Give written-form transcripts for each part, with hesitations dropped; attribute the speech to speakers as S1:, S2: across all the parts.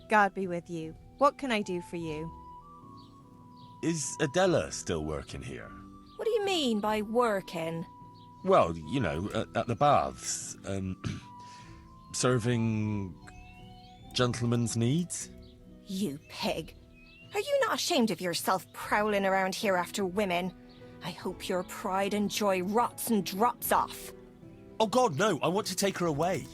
S1: God be with you. What can I do for you?
S2: Is Adela still working here?
S3: What do you mean by working?
S2: Well, you know, at the baths. Serving gentlemen's needs?
S3: You pig. Are you not ashamed of yourself prowling around here after women? I hope your pride and joy rots and drops off.
S2: Oh God, no, I want to take her away.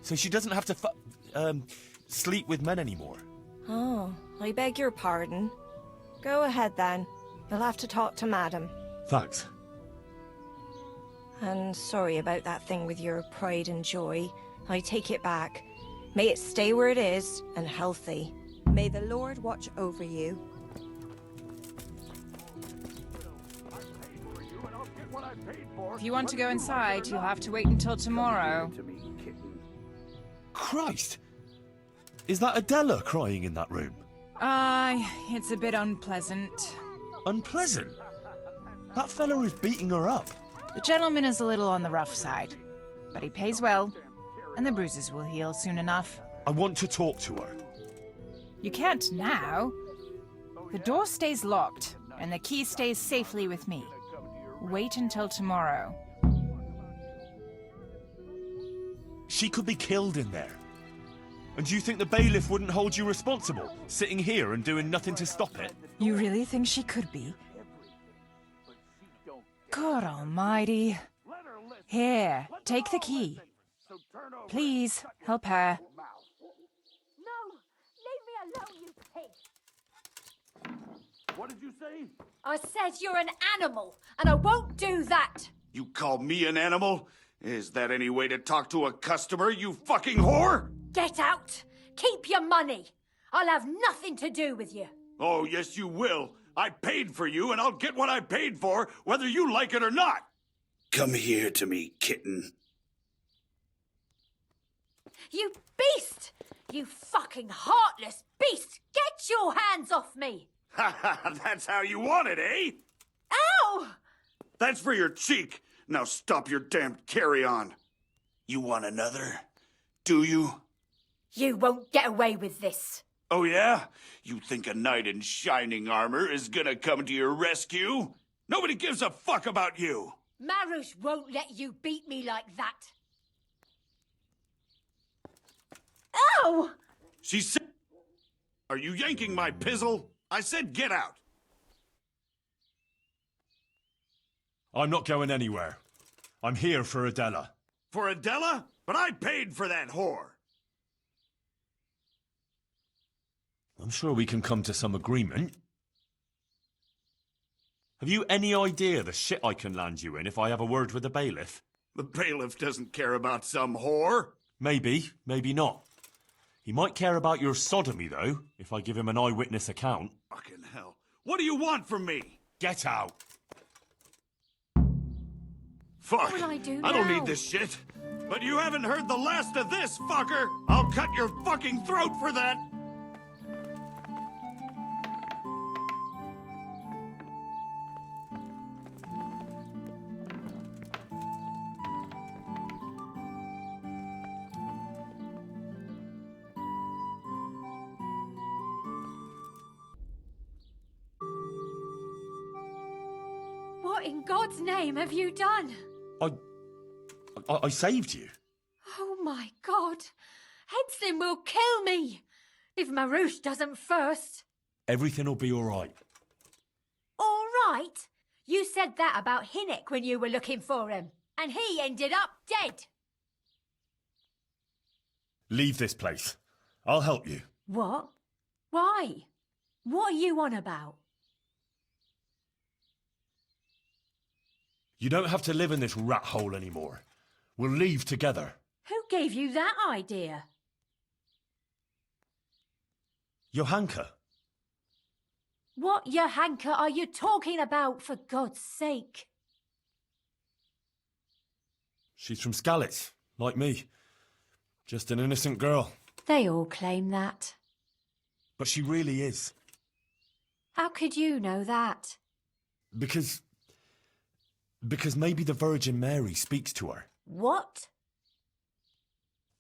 S2: So she doesn't have to sleep with men anymore.
S3: Oh, I beg your pardon. Go ahead then. You'll have to talk to Madam.
S2: Thanks.
S3: And sorry about that thing with your pride and joy. I take it back. May it stay where it is, and healthy.
S1: May the Lord watch over you.
S4: If you want to go inside, you'll have to wait until tomorrow.
S2: Christ! Is that Adela crying in that room?
S4: It's a bit unpleasant.
S2: Unpleasant? That fella is beating her up.
S4: The gentleman is a little on the rough side, but he pays well, and the bruises will heal soon enough.
S2: I want to talk to her.
S4: You can't now. The door stays locked, and the key stays safely with me. Wait until tomorrow.
S2: She could be killed in there. And do you think the bailiff wouldn't hold you responsible, sitting here and doing nothing to stop it?
S4: You really think she could be? God almighty. Here, take the key. Please, help her.
S5: No! Leave me alone, you pig!
S6: What did you say?
S5: I said you're an animal, and I won't do that!
S6: You call me an animal? Is that any way to talk to a customer, you fucking whore?
S5: Get out! Keep your money! I'll have nothing to do with you.
S6: Oh, yes, you will. I paid for you, and I'll get what I paid for, whether you like it or not. Come here to me, kitten.
S5: You beast! You fucking heartless beast! Get your hands off me!
S6: Ha ha, that's how you want it, eh?
S5: Ow!
S6: That's for your cheek. Now stop your damn carry-on. You want another? Do you?
S5: You won't get away with this.
S6: Oh, yeah? You think a knight in shining armor is gonna come to your rescue? Nobody gives a fuck about you!
S5: Marush won't let you beat me like that. Ow!
S6: She said... Are you yanking my pizzle? I said get out.
S2: I'm not going anywhere. I'm here for Adela.
S6: For Adela? But I paid for that whore.
S2: I'm sure we can come to some agreement. Have you any idea the shit I can land you in if I have a word with the bailiff?
S6: The bailiff doesn't care about some whore.
S2: Maybe, maybe not. He might care about your sodomy, though, if I give him an eyewitness account.
S6: Fucking hell. What do you want from me?
S2: Get out!
S6: Fuck.
S5: What will I do
S6: I don't
S5: now?
S6: need this shit. But you haven't heard the last of this, fucker! I'll cut your fucking throat for that!
S5: What in God's name have you done?
S2: I saved you.
S5: Oh my God! Hedson will kill me! If Marush doesn't first.
S2: Everything will be all right.
S5: All right? You said that about Hinnick when you were looking for him, and he ended up dead.
S2: Leave this place. I'll help you.
S5: What? Why? What are you on about?
S2: You don't have to live in this rat hole anymore. We'll leave together.
S5: Who gave you that idea?
S2: Johanka.
S5: What Johanka are you talking about, for God's sake?
S2: She's from Skalitz, like me. Just an innocent girl.
S5: They all claim that.
S2: But she really is.
S5: How could you know that?
S2: Because maybe the Virgin Mary speaks to her.
S5: What?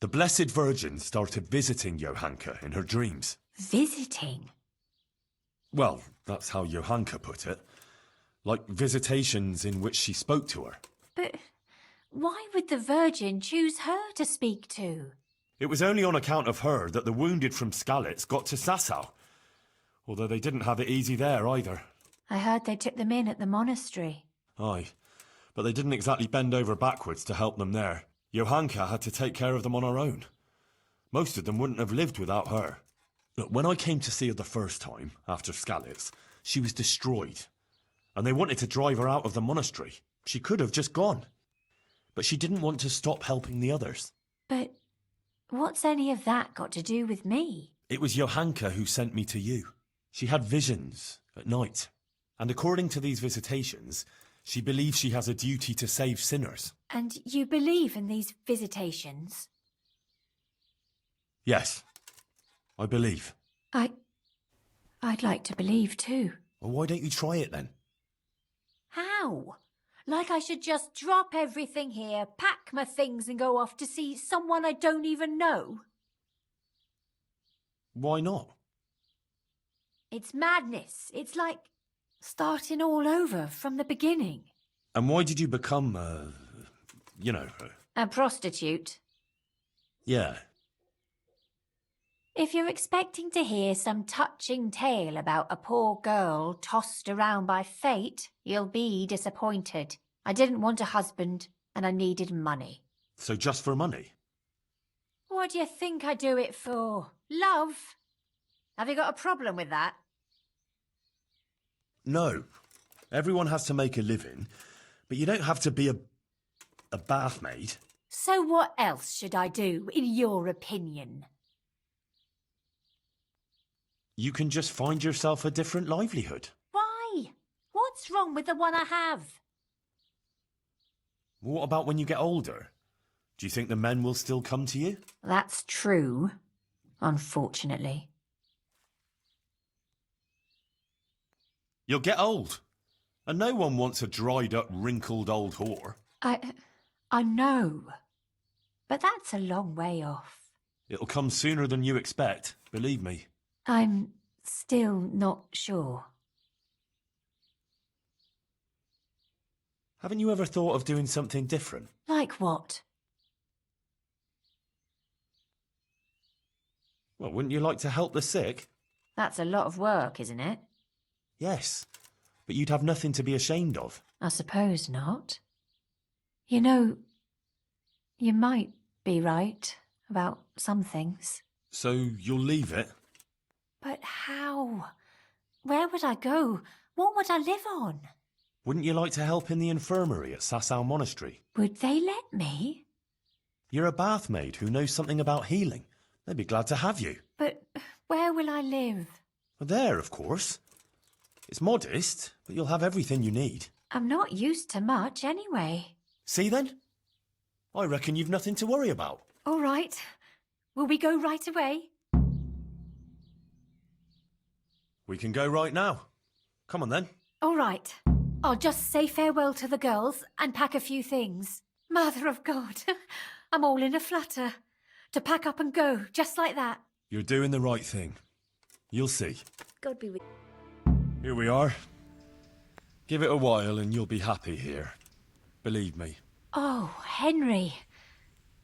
S2: The Blessed Virgin started visiting Johanka in her dreams.
S5: Visiting?
S2: Well, that's how Johanka put it. Like visitations in which she spoke to her.
S5: But why would the Virgin choose her to speak to?
S2: It was only on account of her that the wounded from Skalitz got to Sasau. Although they didn't have it easy there either.
S5: I heard they took them in at the monastery.
S2: Aye, but they didn't exactly bend over backwards to help them there. Johanka had to take care of them on her own. Most of them wouldn't have lived without her. Look, when I came to see her the first time, after Skalitz, she was destroyed. And they wanted to drive her out of the monastery. She could have just gone. But she didn't want to stop helping the others.
S5: But what's any of that got to do with me?
S2: It was Johanka who sent me to you. She had visions at night. And according to these visitations, she believes she has a duty to save sinners.
S5: And you believe in these visitations?
S2: Yes, I believe.
S5: I'd like to believe too.
S2: Well, why don't you try it then?
S5: How? Like I should just drop everything here, pack my things and go off to see someone I don't even know?
S2: Why not?
S5: It's madness. It's like starting all over from the beginning.
S2: And why did you become,
S5: A prostitute?
S2: Yeah.
S5: If you're expecting to hear some touching tale about a poor girl tossed around by fate, you'll be disappointed. I didn't want a husband, and I needed money.
S2: So just for money?
S5: What do you think I do it for? Love? Have you got a problem with that?
S2: No. Everyone has to make a living, but you don't have to be a bath maid.
S5: So what else should I do, in your opinion?
S2: You can just find yourself a different livelihood.
S5: Why? What's wrong with the one I have?
S2: What about when you get older? Do you think the men will still come to you?
S5: That's true, unfortunately.
S2: You'll get old. And no one wants a dried-up, wrinkled old whore.
S5: I know. But that's a long way off.
S2: It'll come sooner than you expect, believe me.
S5: I'm still not sure.
S2: Haven't you ever thought of doing something different?
S5: Like what?
S2: Well, wouldn't you like to help the sick?
S5: That's a lot of work, isn't it?
S2: Yes, but you'd have nothing to be ashamed of.
S5: I suppose not. You know, you might be right about some things.
S2: So you'll leave it?
S5: But how? Where would I go? What would I live on?
S2: Wouldn't you like to help in the infirmary at Sasau Monastery?
S5: Would they let me?
S2: You're a bath maid who knows something about healing. They'd be glad to have you.
S5: But where will I live?
S2: There, of course. It's modest, but you'll have everything you need.
S5: I'm not used to much anyway.
S2: See then? I reckon you've nothing to worry about.
S5: All right. Will we go right away?
S2: We can go right now. Come on then.
S5: All right. I'll just say farewell to the girls and pack a few things. Mother of God, I'm all in a flutter. To pack up and go, just like that.
S2: You're doing the right thing. You'll see.
S5: God be with
S2: Here we are. Give it a while and you'll be happy here. Believe me.
S5: Oh, Henry.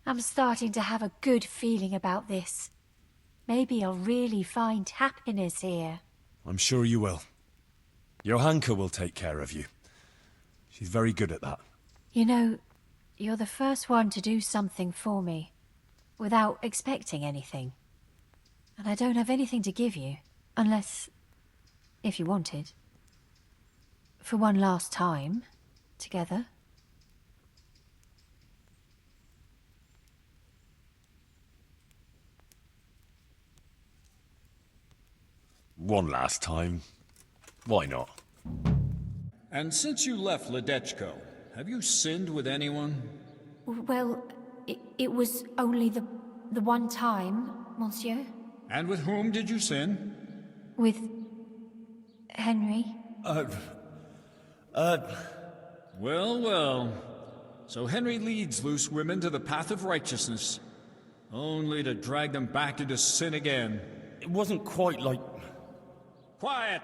S5: I'm starting to have a good feeling about this. Maybe I'll really find happiness here.
S2: I'm sure you will. Johanka will take care of you. She's very good at that.
S5: You know, you're the first one to do something for me, without expecting anything. And I don't have anything to give you, unless, if you wanted, for one last time, together.
S2: One last time. Why not?
S7: And since you left Ledechko, have you sinned with anyone?
S5: Well, it was only the one time, monsieur.
S7: And with whom did you sin?
S5: With Henry.
S7: Well, well. So Henry leads loose women to the path of righteousness. only to drag them back into sin again.
S2: It wasn't quite like...
S7: Quiet!